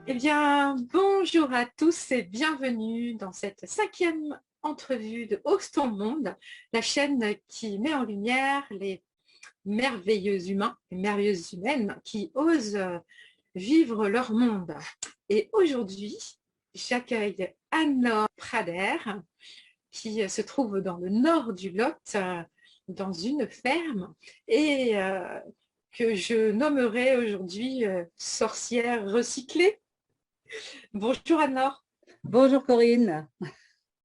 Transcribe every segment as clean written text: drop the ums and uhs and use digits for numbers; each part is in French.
Eh bien, bonjour à tous et bienvenue dans cette 5e entrevue de Ose ton monde, la chaîne qui met en lumière les merveilleux humains et merveilleuses humaines qui osent vivre leur monde. Et aujourd'hui, j'accueille Anne-Laure Prader qui se trouve dans le nord du Lot, dans une ferme, et que je nommerai aujourd'hui sorcière recyclée. Bonjour Anne-Laure, Bonjour Corinne.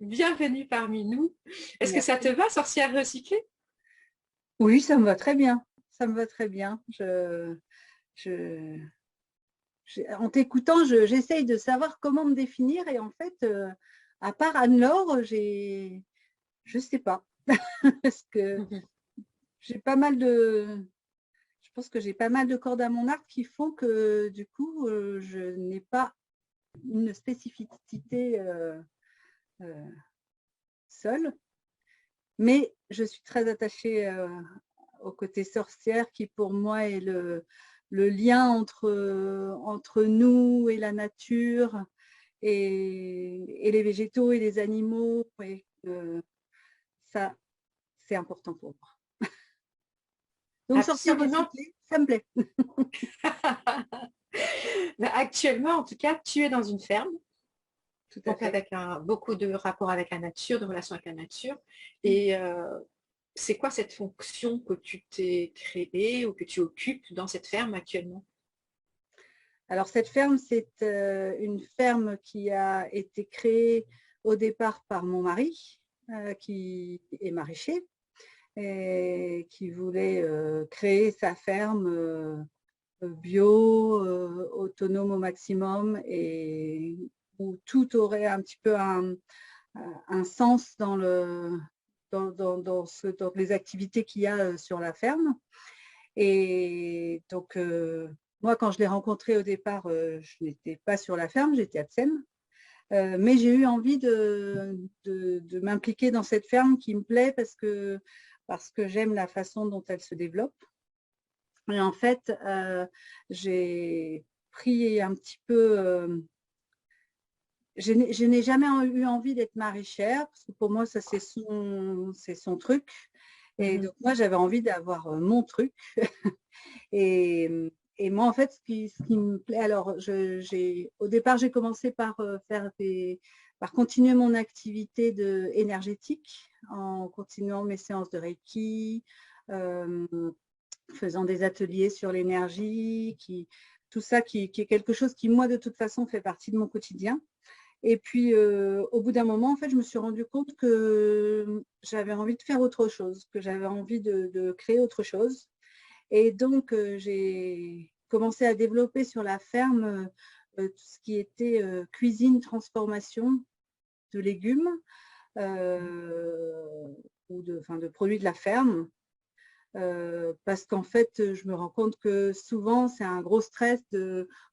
bienvenue parmi nous. Est-ce que ça te Merci. va, sorcière recyclée? Oui, ça me va très bien. Ça me va très bien. En t'écoutant, j'essaye de savoir comment me définir et en fait, à part Anne-Laure, je sais pas. Parce que j'ai pas mal de, je pense que j'ai pas mal de cordes à mon arc qui font que du coup, je n'ai pas une spécificité seule. Mais je suis très attachée au côté sorcière qui pour moi est le lien entre nous et la nature et les végétaux et les animaux. Et ça, c'est important pour moi. Donc sorcière Absolument. recyclée, ça me plaît. Actuellement, en tout cas, tu es dans une ferme, Tout à donc fait. avec beaucoup de rapports avec la nature, de relations avec la nature. Et c'est quoi cette fonction que tu t'es créée ou que tu occupes dans cette ferme actuellement? Alors cette ferme, c'est une ferme qui a été créée au départ par mon mari, qui est maraîcher et qui voulait créer sa ferme bio, autonome au maximum et où tout aurait un petit peu un sens dans les activités qu'il y a sur la ferme. Et donc, moi, quand je l'ai rencontré au départ, je n'étais pas sur la ferme, j'étais à Tsem. Mais j'ai eu envie de m'impliquer dans cette ferme qui me plaît parce que j'aime la façon dont elle se développe. Et en fait, j'ai pris un petit peu. Je n'ai jamais eu envie d'être maraîchère, parce que pour moi, ça, c'est son truc. Et Mhm. donc, moi, j'avais envie d'avoir mon truc. Et, et moi, en fait, ce qui me plaît, alors, au départ, j'ai commencé par par continuer mon activité énergétique en continuant mes séances de Reiki, euh, faisant des ateliers sur l'énergie, tout ça qui est quelque chose qui, moi, de toute façon, fait partie de mon quotidien. Et puis, au bout d'un moment, en fait, je me suis rendu compte que j'avais envie de faire autre chose, que j'avais envie de créer autre chose. Et donc, j'ai commencé à développer sur la ferme tout ce qui était cuisine, transformation de légumes enfin, de produits de la ferme. Parce qu'en fait, je me rends compte que souvent, c'est un gros stress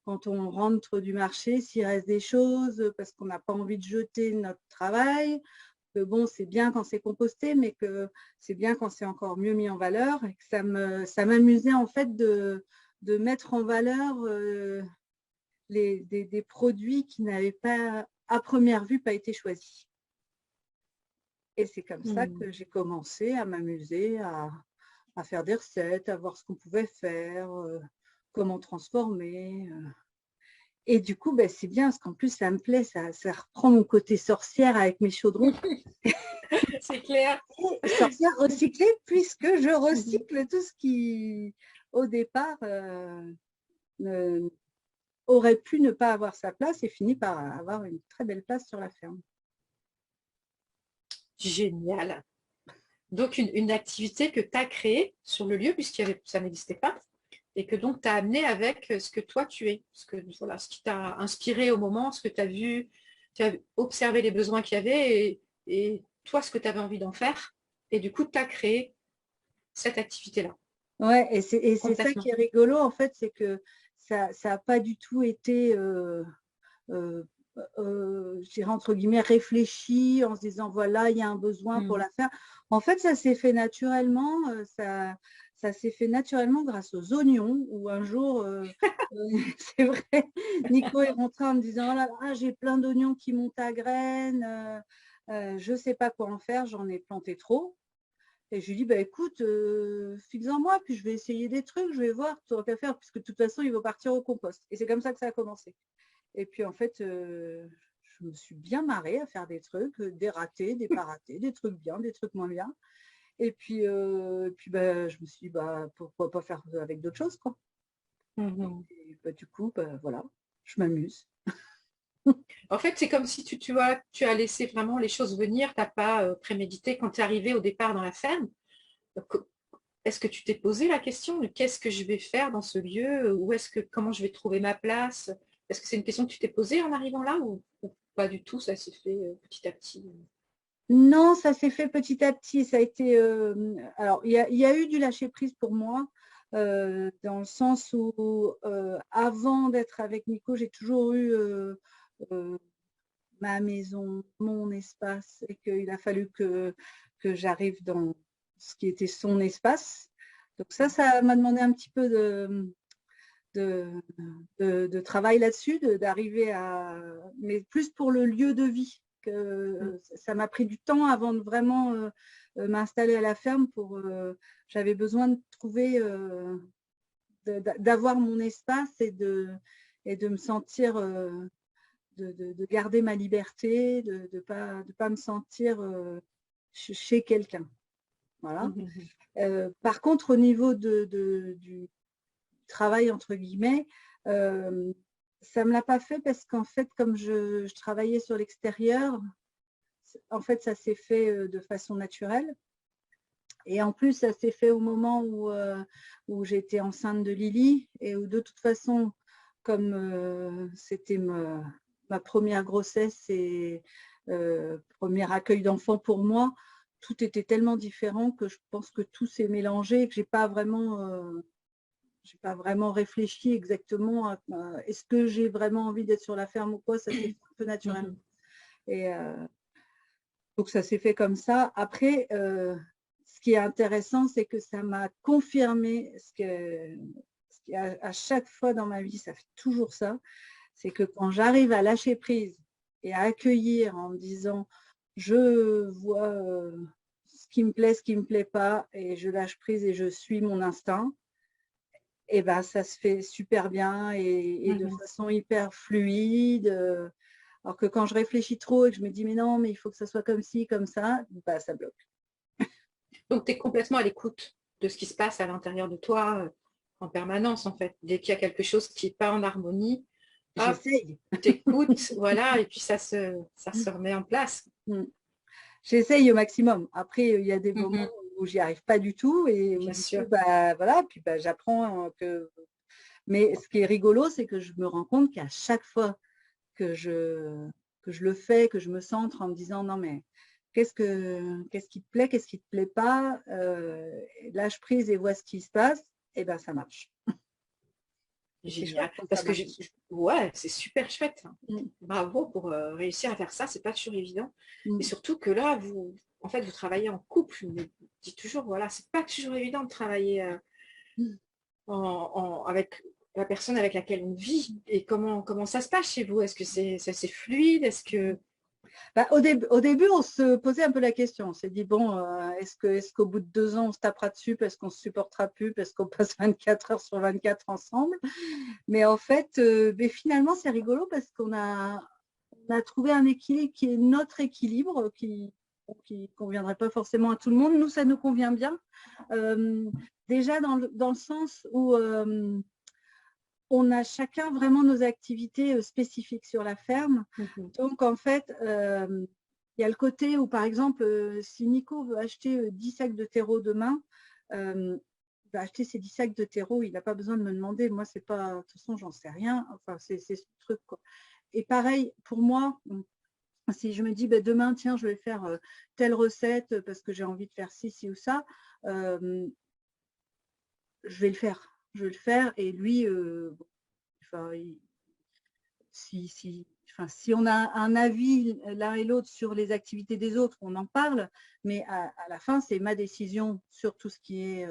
quand on rentre du marché, s'il reste des choses, parce qu'on n'a pas envie de jeter notre travail, que bon, c'est bien quand c'est composté, mais que c'est bien quand c'est encore mieux mis en valeur. Et que ça m'amusait en fait de mettre en valeur des produits qui n'avaient pas, à première vue, pas été choisis. Et c'est comme ça Mhm. que j'ai commencé à m'amuser, à faire des recettes, à voir ce qu'on pouvait faire, comment transformer. Et du coup, ben, c'est bien, parce qu'en plus, ça me plaît, ça reprend mon côté sorcière avec mes chaudrons. C'est clair. Et sorcière recyclée, puisque je Mhm. recycle tout ce qui, au départ, ne- aurait pu ne pas avoir sa place et finit par avoir une très belle place sur la ferme. Génial. Donc, une activité que tu as créée sur le lieu, ça n'existait pas, et que donc tu as amené avec ce que toi tu es, voilà, ce qui t'a inspiré au moment, ce que tu as vu, tu as observé les besoins qu'il y avait, et toi, ce que tu avais envie d'en faire, et du coup, tu as créé cette activité-là, Ouais, et c'est ça complètement. qui est rigolo, en fait, c'est que ça n'a pas du tout été je dirais entre guillemets, réfléchi en se disant, voilà, il y a un besoin pour la faire. En fait, ça s'est fait naturellement, ça s'est fait naturellement grâce aux oignons, où un jour, c'est vrai, Nico est rentré en me disant, oh là là, j'ai plein d'oignons qui montent à graines, je ne sais pas quoi en faire, j'en ai planté trop. Et je lui dis, bah, écoute, fixe-en moi, puis je vais essayer des trucs, je vais voir, tu n'auras qu'à faire, puisque de toute façon, il va partir au compost. Et c'est comme ça que ça a commencé. Et puis, en fait, je me suis bien marrée à faire des trucs, des ratés, des pas ratés, des trucs bien, des trucs moins bien. Et puis bah, je me suis dit, bah, pourquoi pas faire avec d'autres choses, quoi. Et bah, du coup, bah, voilà, je m'amuse. En fait, c'est comme si tu as laissé vraiment les choses venir, tu n'as pas prémédité quand tu es arrivé au départ dans la ferme. Est-ce que tu t'es posé la question de qu'est-ce que je vais faire dans ce lieu? Ou comment je vais trouver ma place? Est-ce que c'est une question que tu t'es posée en arrivant là ou pas du tout, ça s'est fait petit à petit? Non, ça s'est fait petit à petit. Ça a été. Alors, il y a eu du lâcher prise pour moi, dans le sens où, avant d'être avec Nico, j'ai toujours eu ma maison, mon espace, et qu'il a fallu que j'arrive dans ce qui était son espace. Donc ça m'a demandé un petit peu de travail là-dessus, d'arriver à, mais plus pour le lieu de vie. Ça m'a pris du temps avant de vraiment m'installer à la ferme j'avais besoin de trouver, d'avoir mon espace et de me sentir, de garder ma liberté, de ne pas me sentir chez quelqu'un. Voilà. Par contre, au niveau du travail, entre guillemets, ça ne me l'a pas fait parce qu'en fait, comme je travaillais sur l'extérieur, en fait, ça s'est fait de façon naturelle. Et en plus, ça s'est fait au moment où j'étais enceinte de Lily et où de toute façon, comme c'était ma première grossesse et premier accueil d'enfant pour moi, tout était tellement différent que je pense que tout s'est mélangé et que j'ai pas vraiment réfléchi exactement à est-ce que j'ai vraiment envie d'être sur la ferme ou quoi, ça s'est fait un peu naturellement. Et donc ça s'est fait comme ça. Après, ce qui est intéressant, c'est que ça m'a confirmé ce qui à chaque fois dans ma vie, ça fait toujours ça, c'est que quand j'arrive à lâcher prise et à accueillir en me disant je vois ce qui me plaît, ce qui ne me plaît pas, et je lâche prise et je suis mon instinct, et ben ça se fait super bien et de façon hyper fluide. Alors que quand je réfléchis trop et que je me dis mais non, mais il faut que ça soit comme ci, comme ça, bah, ça bloque. Donc, tu es complètement à l'écoute de ce qui se passe à l'intérieur de toi en permanence, en fait. Dès qu'il y a quelque chose qui n'est pas en harmonie, J'essaye. t'écoutes, voilà, et puis ça se remet en place. J'essaye au maximum. Après, il y a des moments où j'y arrive pas du tout et où Bien du sûr. coup, bah, voilà, puis bah, j'apprends que. Mais ce qui est rigolo, c'est que je me rends compte qu'à chaque fois que je le fais, que je me centre en me disant non mais qu'est-ce qui te plaît, qu'est-ce qui te plaît pas, lâche prise et vois ce qui se passe, et ben ça marche. C'est chouette Génial. quand ça Parce que marche. ouais, c'est super chouette. Bravo pour réussir à faire ça. C'est pas toujours évident. Et surtout que là, en fait, vous travaillez en couple. Je me dis toujours, voilà, c'est pas toujours évident de travailler avec la personne avec laquelle on vit. Et comment ça se passe chez vous? Est-ce que c'est fluide? Est-ce que Bah, au début, on se posait un peu la question. On s'est dit, bon, est-ce qu'au bout de 2 ans, on se tapera dessus parce qu'on ne se supportera plus, parce qu'on passe 24 heures sur 24 ensemble? Mais en fait, mais finalement, c'est rigolo parce on a trouvé un équilibre qui est notre équilibre, qui ne conviendrait pas forcément à tout le monde. Nous, ça nous convient bien. Déjà dans le sens où on a chacun vraiment nos activités spécifiques sur la ferme. Donc, en fait, il y a le côté où, par exemple, si Nico veut acheter 10 sacs de terreau demain, il va acheter ces 10 sacs de terreau, il n'a pas besoin de me demander. Moi, c'est pas, de toute façon, j'en sais rien. Enfin, c'est ce truc, quoi. Et pareil, pour moi, si je me dis, bah, demain, tiens, je vais faire telle recette parce que j'ai envie de faire ci ou ça, je vais le faire. Je vais le faire. Et lui, enfin, si enfin, si on a un avis l'un et l'autre sur les activités des autres, on en parle, mais à la fin, c'est ma décision sur tout ce qui est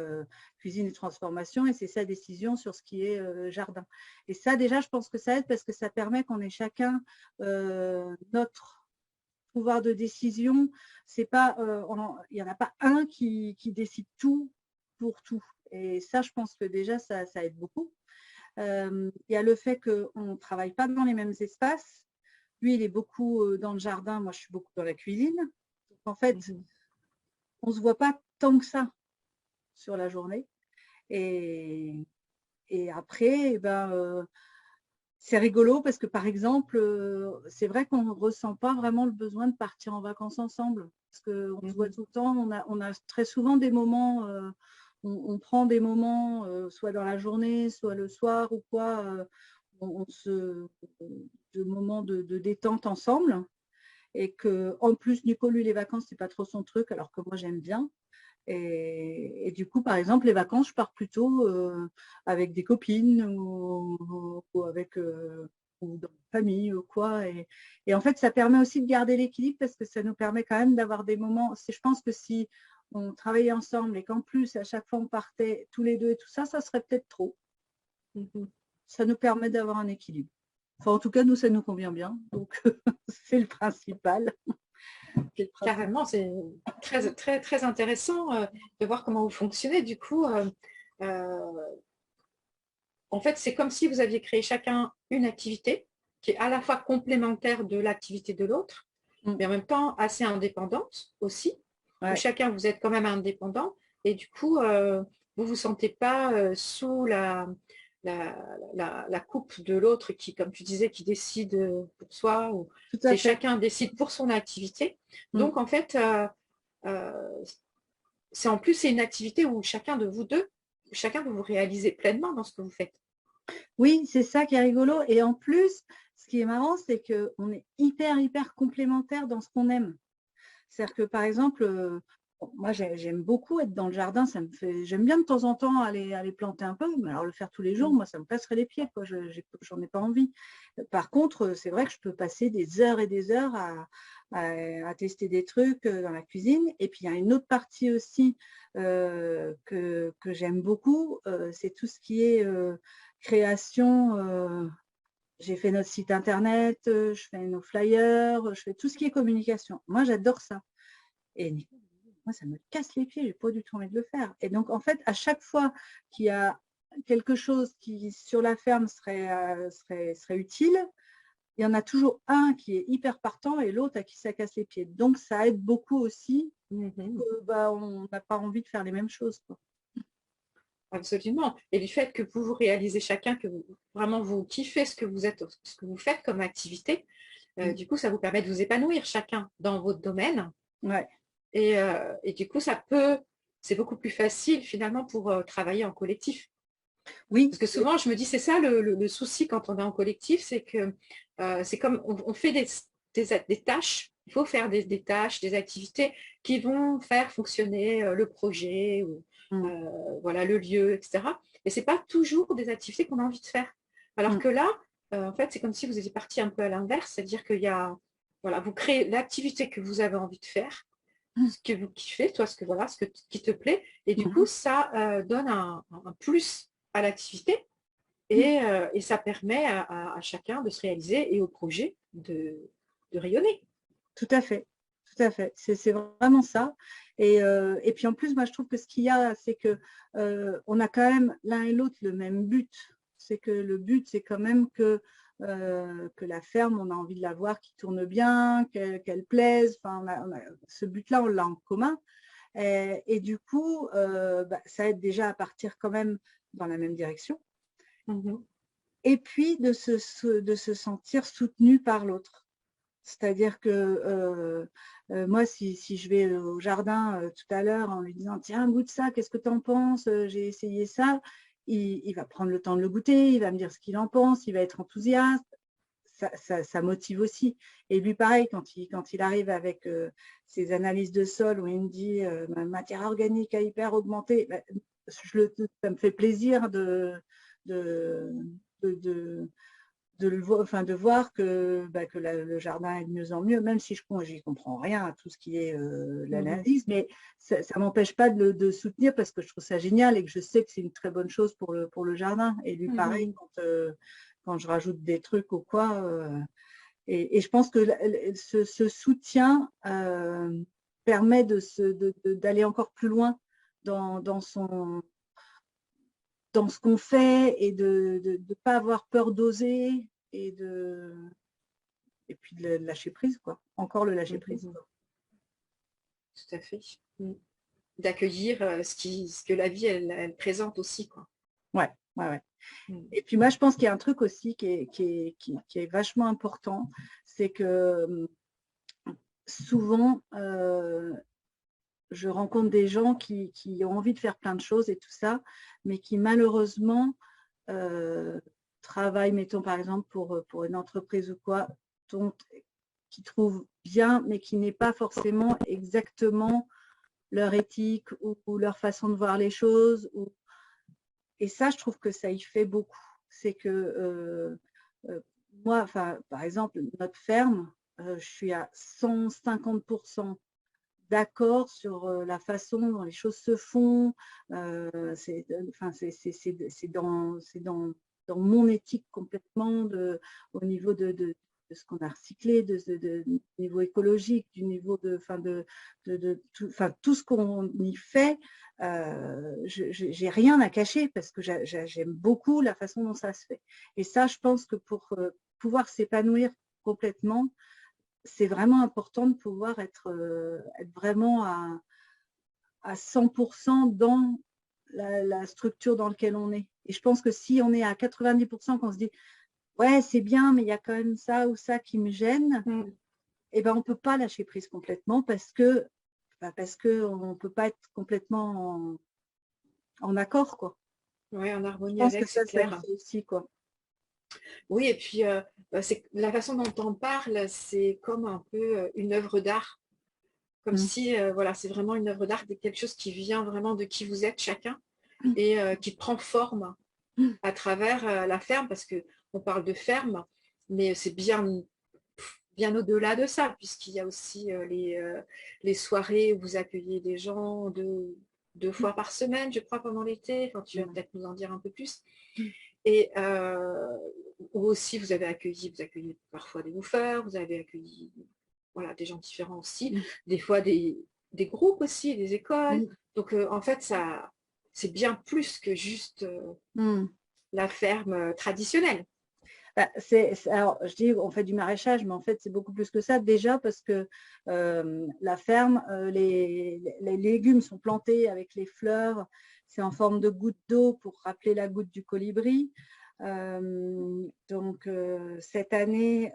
cuisine et transformation et c'est sa décision sur ce qui est jardin. Et ça, déjà, je pense que ça aide parce que ça permet qu'on ait chacun notre pouvoir de décision. C'est pas, il n'y en a pas un qui décide tout pour tout. Et ça, je pense que déjà, ça aide beaucoup. Il y a le fait qu'on ne travaille pas dans les mêmes espaces. Lui, il est beaucoup dans le jardin, moi, je suis beaucoup dans la cuisine. Donc, en fait, on ne se voit pas tant que ça sur la journée. Et après, eh ben, c'est rigolo parce que, par exemple, c'est vrai qu'on ne ressent pas vraiment le besoin de partir en vacances ensemble. Parce qu'on se voit tout le temps, on a très souvent des moments, on prend des moments, soit dans la journée, soit le soir ou quoi, de moments de détente ensemble. Et que, en plus, Nico, lui, les vacances, c'est pas trop son truc, alors que moi, j'aime bien. Et du coup, par exemple, les vacances, je pars plutôt avec des copines ou avec ou dans la famille ou quoi. Et en fait, ça permet aussi de garder l'équilibre parce que ça nous permet quand même d'avoir des moments. Je pense que si on travaillait ensemble et qu'en plus, à chaque fois, on partait tous les deux et tout ça, ça serait peut-être trop. Ça nous permet d'avoir un équilibre. Enfin, en tout cas, nous, ça nous convient bien. Donc, c'est le principal. Carrément, c'est très, très, très intéressant de voir comment vous fonctionnez. Du coup, en fait, c'est comme si vous aviez créé chacun une activité qui est à la fois complémentaire de l'activité de l'autre, mais en même temps assez indépendante aussi. Où chacun, vous êtes quand même indépendant. Et du coup, vous ne vous sentez pas sous la coupe de l'autre qui, comme tu disais, qui décide pour soi. C'est chacun décide pour son activité. Donc, en fait, c'est en plus, c'est une activité où chacun de vous deux, chacun vous vous réalisez pleinement dans ce que vous faites. Oui, c'est ça qui est rigolo. Et en plus, ce qui est marrant, c'est qu'on est hyper, hyper complémentaires dans ce qu'on aime. C'est-à-dire que, par exemple, moi, j'aime beaucoup être dans le jardin. J'aime bien de temps en temps aller planter un peu, mais alors le faire tous les jours, moi, ça me casserait les pieds, quoi. J'en ai pas envie. Par contre, c'est vrai que je peux passer des heures et des heures à tester des trucs dans la cuisine. Et puis, il y a une autre partie aussi que j'aime beaucoup, c'est tout ce qui est création. J'ai fait notre site internet, je fais nos flyers, je fais tout ce qui est communication. Moi, j'adore ça. Et moi, ça me casse les pieds, j'ai pas du tout envie de le faire. Et donc, en fait, à chaque fois qu'il y a quelque chose qui, sur la ferme, serait utile, il y en a toujours un qui est hyper partant et l'autre à qui ça casse les pieds. Donc, ça aide beaucoup aussi. On n'a pas envie de faire les mêmes choses, quoi. Absolument. Et du fait que vous vous réalisez chacun, que vraiment vous kiffez ce que vous êtes, ce que vous faites comme activité, du coup, ça vous permet de vous épanouir chacun dans votre domaine. Ouais. Et du coup, c'est beaucoup plus facile finalement pour travailler en collectif. Oui. Parce que souvent, je me dis, c'est ça le souci quand on est en collectif, c'est que c'est comme on fait des tâches, il faut faire des tâches, des activités qui vont faire fonctionner le projet, ou voilà, le lieu, etc. Et ce n'est pas toujours des activités qu'on a envie de faire. Alors que là, en fait, c'est comme si vous étiez parti un peu à l'inverse, c'est-à-dire qu'il y a, voilà, vous créez l'activité que vous avez envie de faire, ce que vous kiffez, toi, qui te plaît, et du coup, ça donne un plus à l'activité et ça permet à chacun de se réaliser et au projet de rayonner. Tout à fait, tout à fait. C'est vraiment ça. Et puis en plus, moi, je trouve que ce qu'il y a, c'est que on a quand même l'un et l'autre le même but. C'est que le but, c'est quand même que la ferme, on a envie de la voir qui tourne bien, qu'elle plaise. Enfin, ce but-là, on l'a en commun. Et du coup, ça aide déjà à partir quand même dans la même direction. Et puis de se sentir soutenu par l'autre. C'est-à-dire que moi, si je vais au jardin tout à l'heure en lui disant « Tiens, goûte ça, qu'est-ce que tu en penses? J'ai essayé ça », il va prendre le temps de le goûter, il va me dire ce qu'il en pense, il va être enthousiaste. Ça motive aussi. Et lui, pareil, quand il arrive avec ses analyses de sol où il me dit ma matière organique a hyper augmenté, ça me fait plaisir de de voir que, que le jardin est de mieux en mieux, même si j'y comprends rien à tout ce qui est l'analyse, mais ça ne m'empêche pas de soutenir parce que je trouve ça génial et que je sais que c'est une très bonne chose pour le jardin. Et lui, pareil, quand je rajoute des trucs ou quoi. Et je pense que ce soutien permet d'aller encore plus loin dans ce qu'on fait et de ne pas avoir peur d'oser et puis de lâcher prise, quoi. Encore le lâcher prise. Quoi. Tout à fait. D'accueillir ce que la vie, elle présente aussi, quoi. Ouais. Et puis moi, je pense qu'il y a un truc aussi qui est vachement important, c'est que souvent, je rencontre des gens qui ont envie de faire plein de choses et tout ça, mais qui malheureusement travaillent, mettons par exemple pour une entreprise ou quoi, qui trouvent bien, mais qui n'est pas forcément exactement leur éthique ou leur façon de voir les choses. Et ça, je trouve que ça y fait beaucoup. C'est que moi, par exemple, notre ferme, je suis à 150% d'accord sur la façon dont les choses se font. C'est dans mon éthique complètement au niveau de ce qu'on a recyclé, du niveau écologique, du niveau tout ce qu'on y fait. J'ai rien à cacher parce que j'aime beaucoup la façon dont ça se fait. Et ça, je pense que pour pouvoir s'épanouir complètement, c'est vraiment important de pouvoir être vraiment à 100% dans la structure dans laquelle on est. Et je pense que si on est à 90%, qu'on se dit « ouais, c'est bien, mais il y a quand même ça ou ça qui me gêne », et ben on ne peut pas lâcher prise complètement parce qu'on ne peut pas être complètement en accord, quoi. Oui, en harmonie avec, c'est clair. Ça aussi, quoi. Oui, et puis la façon dont on parle, c'est comme un peu une œuvre d'art. Comme si, voilà, c'est vraiment une œuvre d'art, quelque chose qui vient vraiment de qui vous êtes chacun et qui prend forme à travers la ferme, parce qu'on parle de ferme, mais c'est bien au-delà de ça, puisqu'il y a aussi les soirées où vous accueillez des gens deux fois par semaine, je crois, pendant l'été. Enfin, tu vas peut-être nous en dire un peu plus. Et où aussi vous accueillez parfois des bouffeurs, vous avez accueilli voilà, des gens différents aussi, des fois des groupes aussi, des écoles. Donc en fait, c'est bien plus que juste la ferme traditionnelle. Alors, je dis on fait du maraîchage, mais en fait, c'est beaucoup plus que ça. Déjà parce que la ferme, les légumes sont plantés avec les fleurs. C'est en forme de goutte d'eau pour rappeler la goutte du colibri. Donc, cette année,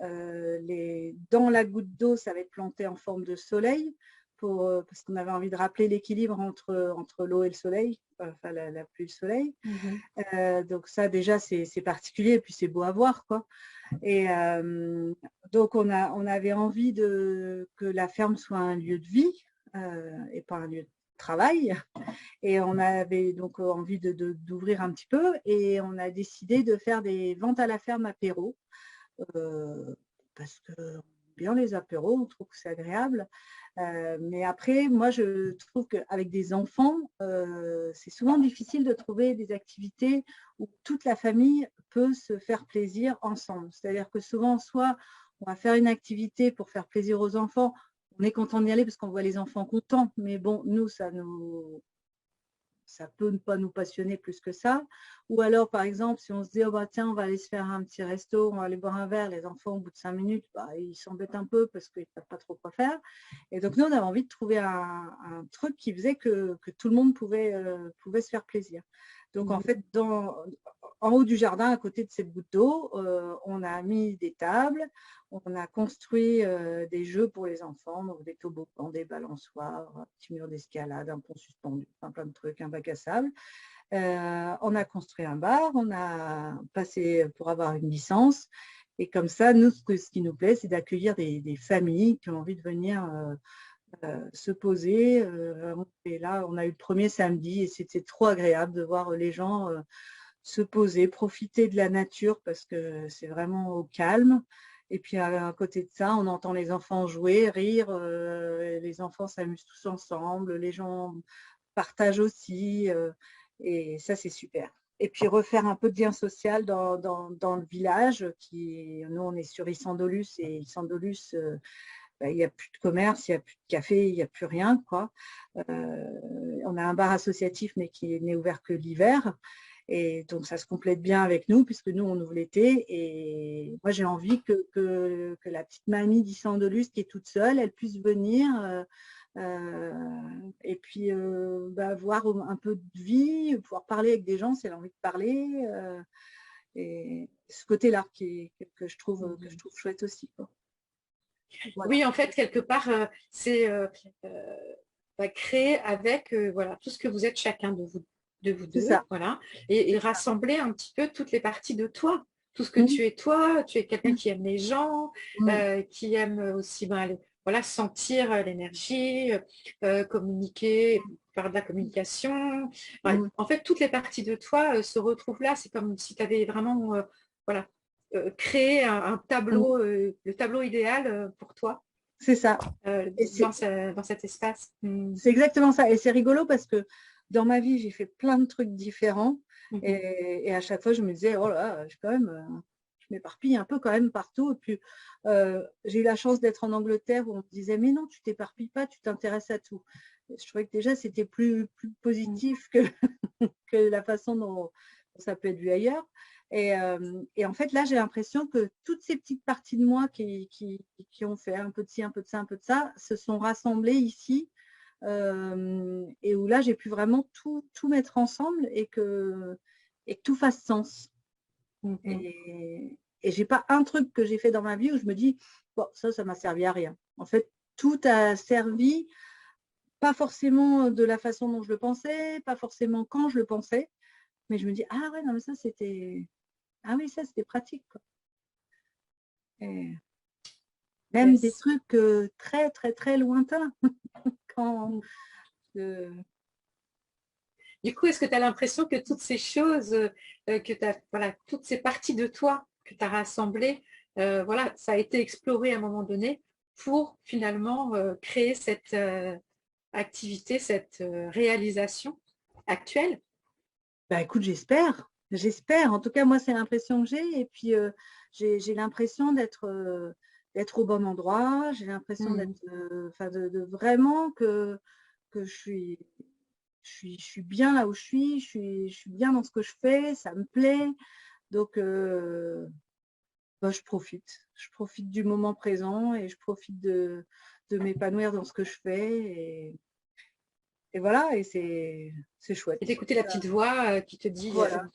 dans la goutte d'eau, ça va être planté en forme de soleil. Parce qu'on avait envie de rappeler l'équilibre entre l'eau et le soleil, enfin la pluie et le soleil. Donc ça déjà c'est particulier et puis c'est beau à voir, quoi. Et donc on avait envie que la ferme soit un lieu de vie et pas un lieu de travail. Et on avait donc envie d'ouvrir un petit peu et on a décidé de faire des ventes à la ferme apéro parce que bien les apéros, on trouve que c'est agréable. Mais après, moi, je trouve qu'avec des enfants, c'est souvent difficile de trouver des activités où toute la famille peut se faire plaisir ensemble. C'est-à-dire que souvent, soit on va faire une activité pour faire plaisir aux enfants, on est content d'y aller parce qu'on voit les enfants contents, mais bon, nous, ça peut ne pas nous passionner plus que ça. Ou alors, par exemple, si on se dit, oh bah, tiens, on va aller se faire un petit resto, on va aller boire un verre, les enfants, au bout de 5 minutes, bah, ils s'embêtent un peu parce qu'ils ne savent pas trop quoi faire. Et donc, nous, on avait envie de trouver un truc qui faisait que tout le monde pouvait se faire plaisir. Donc, en fait, en haut du jardin, à côté de cette goutte d'eau, on a mis des tables, on a construit des jeux pour les enfants, donc des toboggans, des balançoires, un petit mur d'escalade, un pont suspendu, plein de trucs, un bac à sable. On a construit un bar, on a passé pour avoir une licence. Et comme ça, nous, ce qui nous plaît, c'est d'accueillir des familles qui ont envie de venir se poser. Et là, on a eu le premier samedi et c'était trop agréable de voir les gens se poser, profiter de la nature parce que c'est vraiment au calme. Et puis à côté de ça, on entend les enfants jouer, rire, les enfants s'amusent tous ensemble, les gens partagent aussi, et ça c'est super. Et puis refaire un peu de lien social dans le village, nous on est sur Isandolus, et Isandolus, il n'y a plus de commerce, il n'y a plus de café, il n'y a plus rien, quoi. On a un bar associatif, mais qui n'est ouvert que l'hiver. Et donc, ça se complète bien avec nous, puisque nous, on ouvre l'été. Et moi, j'ai envie que la petite mamie d'Isandolus, qui est toute seule, elle puisse venir et puis voir un peu de vie, pouvoir parler avec des gens si elle a envie de parler. Et ce côté-là que je trouve chouette aussi, quoi. Voilà. Oui, en fait, quelque part, c'est créer avec voilà, tout ce que vous êtes chacun de vous deux, ça. voilà, et rassembler un petit peu toutes les parties de toi, tout ce que tu es toi. Tu es quelqu'un qui aime les gens, qui aime aussi voilà, sentir l'énergie, communiquer, faire de la communication. En fait, toutes les parties de toi se retrouvent là. C'est comme si tu avais vraiment voilà, créé un tableau, le tableau idéal pour toi. C'est ça. Dans cet espace. C'est exactement ça. Et c'est rigolo parce que dans ma vie, j'ai fait plein de trucs différents. Et à chaque fois, je me disais, oh là, je m'éparpille un peu quand même partout. Et puis, j'ai eu la chance d'être en Angleterre où on me disait, mais non, tu t'éparpilles pas, tu t'intéresses à tout. Et je trouvais que déjà, c'était plus positif que la façon dont ça peut être vu ailleurs. Et en fait, là, j'ai l'impression que toutes ces petites parties de moi qui ont fait un peu de ci, un peu de ça, un peu de ça, se sont rassemblées ici, et où là, j'ai pu vraiment tout mettre ensemble et que tout fasse sens. Et j'ai pas un truc que j'ai fait dans ma vie où je me dis, bon, ça m'a servi à rien. En fait, tout a servi, pas forcément de la façon dont je le pensais, pas forcément quand je le pensais, mais je me dis, ah ouais, non, mais ça, c'était... Ah oui, ça, c'était pratique, quoi. Et même des trucs très, très, très lointains. Du coup, est-ce que tu as l'impression que toutes ces choses, voilà, toutes ces parties de toi que tu as rassemblées, voilà, ça a été exploré à un moment donné pour finalement créer cette activité, cette réalisation actuelle? Bah, écoute, j'espère. En tout cas, moi, c'est l'impression que j'ai. Et puis, j'ai l'impression d'être au bon endroit. J'ai l'impression d'être, de vraiment que je suis bien là où je suis. Je suis bien dans ce que je fais. Ça me plaît. Donc, je profite. Je profite du moment présent et je profite de m'épanouir dans ce que je fais. Et voilà, et c'est chouette. Et d'écouter la petite voix qui te dit... Voilà,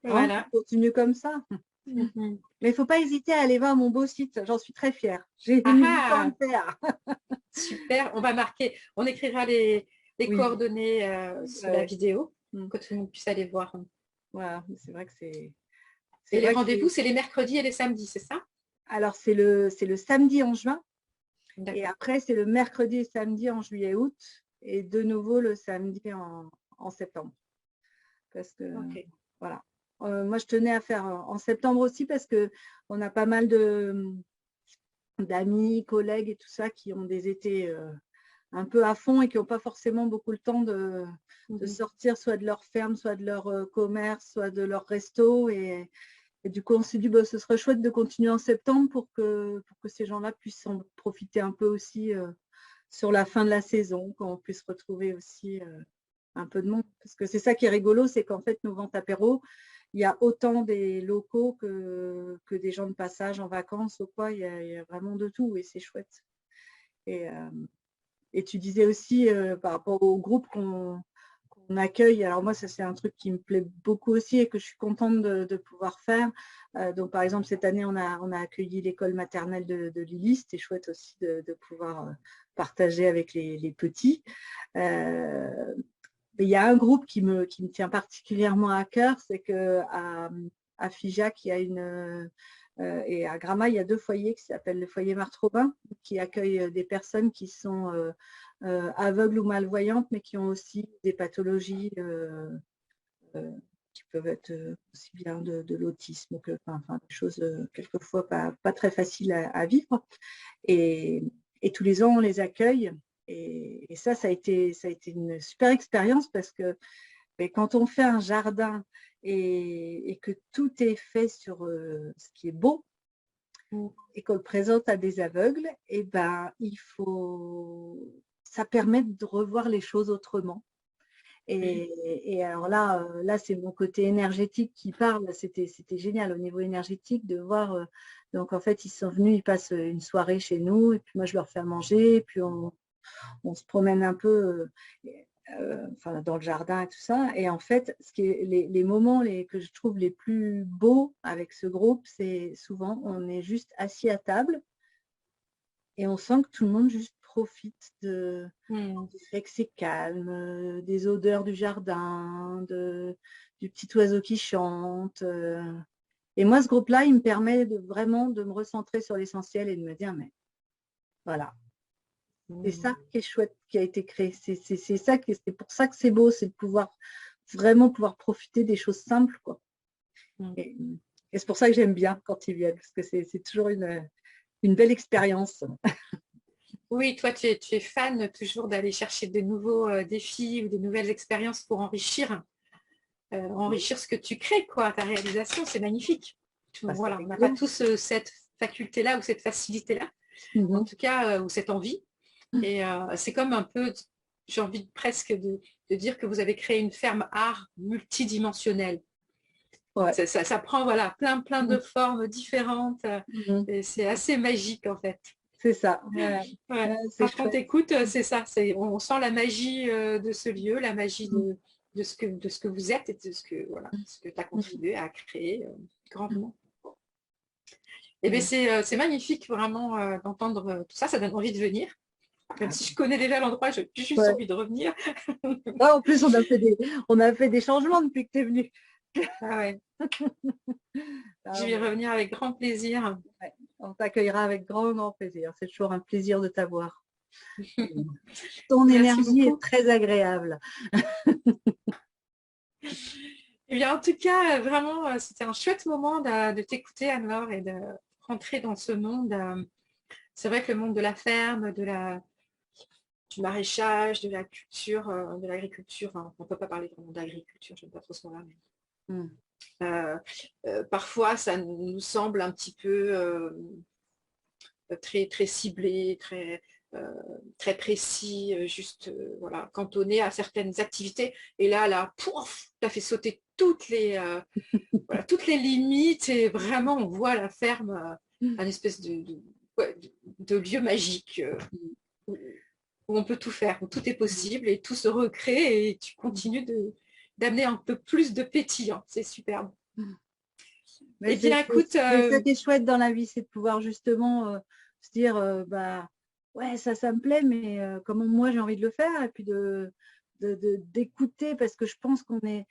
voilà. continue comme ça. Mais il ne faut pas hésiter à aller voir mon beau site, j'en suis très fière. J'ai mis du temps à le faire. Super, on va marquer, on écrira les coordonnées sur la vidéo, que tout le monde puisse aller voir. Voilà, c'est vrai que c'est... Et les rendez-vous, c'est les mercredis et les samedis, c'est ça? Alors, c'est le samedi en juin. Et D'accord. après, c'est le mercredi et samedi en juillet-août. Et de nouveau, le samedi en septembre. Parce que, voilà. Moi, je tenais à faire en septembre aussi parce qu'on a pas mal d'amis, collègues et tout ça qui ont des étés un peu à fond et qui n'ont pas forcément beaucoup le temps de sortir soit de leur ferme, soit de leur commerce, soit de leur resto. Et du coup, on s'est dit, ce serait chouette de continuer en septembre pour que ces gens-là puissent en profiter un peu aussi sur la fin de la saison, quand on puisse retrouver aussi un peu de monde. Parce que c'est ça qui est rigolo, c'est qu'en fait, nos ventes apéro, il y a autant des locaux que des gens de passage en vacances ou quoi. Il y a vraiment de tout et c'est chouette. Et tu disais aussi par rapport au groupe qu'on accueille. Alors moi, ça c'est un truc qui me plaît beaucoup aussi et que je suis contente de pouvoir faire. Donc par exemple, cette année, on a accueilli l'école maternelle de Lily. C'était chouette aussi de pouvoir partager avec les petits. Il y a un groupe qui me tient particulièrement à cœur, c'est qu'à Figeac, il y a et à Gramma, il y a 2 foyers qui s'appellent le foyer Marthe-Robin, qui accueillent des personnes qui sont aveugles ou malvoyantes, mais qui ont aussi des pathologies qui peuvent être aussi bien de l'autisme que enfin, des choses quelquefois pas très faciles à vivre. Et tous les ans, on les accueille. Et ça a été une super expérience parce que quand on fait un jardin et que tout est fait sur ce qui est beau et qu'on le présente à des aveugles, et ça permet de revoir les choses autrement. Et alors là c'est mon côté énergétique qui parle. C'était génial au niveau énergétique de voir. Donc en fait, ils sont venus, ils passent une soirée chez nous, et puis moi je leur fais à manger, et puis on se promène un peu enfin, dans le jardin et tout ça. Et en fait, les moments que je trouve les plus beaux avec ce groupe, c'est souvent on est juste assis à table et on sent que tout le monde juste profite du fait que c'est calme, des odeurs du jardin, du petit oiseau qui chante. Et moi, ce groupe-là, il me permet vraiment de me recentrer sur l'essentiel et de me dire, mais voilà, c'est ça qui est chouette, qui a été créé. C'est pour ça que c'est beau, c'est de vraiment pouvoir profiter des choses simples, quoi. Et c'est pour ça que j'aime bien quand ils viennent, parce que c'est toujours une belle expérience. Oui, toi, tu es fan toujours d'aller chercher de nouveaux défis ou de nouvelles expériences pour enrichir ce que tu crées, quoi, ta réalisation, c'est magnifique. Voilà, on n'a pas tous cette faculté-là ou cette facilité-là, en tout cas, ou cette envie. Et c'est comme un peu, j'ai envie presque de dire que vous avez créé une ferme art multidimensionnelle. Ouais. Ça prend voilà, plein de formes différentes. Et c'est assez magique, en fait. C'est ça. Quand on t'écoute, c'est ça. On sent la magie de ce lieu, la magie de ce que vous êtes et de ce que tu as contribué à créer grandement. Et bien, c'est magnifique vraiment d'entendre tout ça. Ça donne envie de venir. Même si je connais déjà l'endroit, j'ai juste envie de revenir. En plus, on a fait des changements depuis que tu es venu. Ah ouais. Je vais revenir avec grand plaisir. Ouais, on t'accueillera avec grand plaisir. C'est toujours un plaisir de t'avoir. Ton énergie est très agréable. Eh bien, en tout cas, vraiment, c'était un chouette moment de t'écouter, Anne-Laure, et de rentrer dans ce monde. C'est vrai que le monde de la ferme, du maraîchage, de la culture, de l'agriculture, enfin, on ne peut pas parler vraiment d'agriculture, je n'aime pas trop ce mot-là, mais parfois, ça nous semble un petit peu très, très ciblé, très précis, juste voilà, cantonné à certaines activités. Et là, pouf, ça fait sauter toutes les limites et vraiment on voit la ferme, un espèce de lieu magique où on peut tout faire, où tout est possible et tout se recrée et tu continues d'amener un peu plus de pétillant. C'est superbe. Et bien, écoute, ça qui est chouette dans la vie, c'est de pouvoir justement se dire, ouais, ça me plaît, mais comment moi j'ai envie de le faire, et puis d'écouter, parce que je pense qu'on est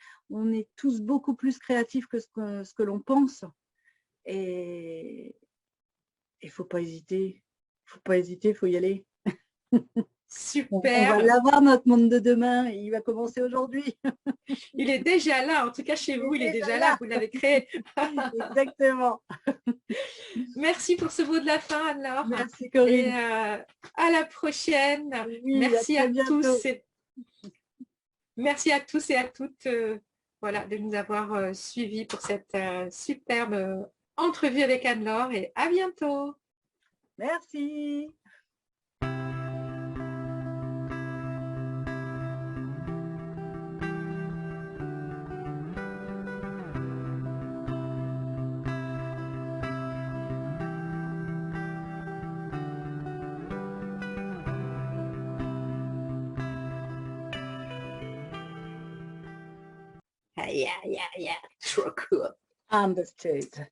tous beaucoup plus créatifs que ce que l'on pense. Et il ne faut pas hésiter. Il faut y aller. Super. On va l'avoir, notre monde de demain, et il va commencer aujourd'hui. Il est déjà là, en tout cas chez vous, il est déjà là, vous l'avez créé. Exactement. Merci pour ce mot de la fin, Anne-Laure. Merci, Corinne. Et à la prochaine. Oui, merci à tous. Merci à tous et à toutes voilà, de nous avoir suivis pour cette superbe entrevue avec Anne-Laure, et à bientôt. Merci. Yeah, trop cool. Understood.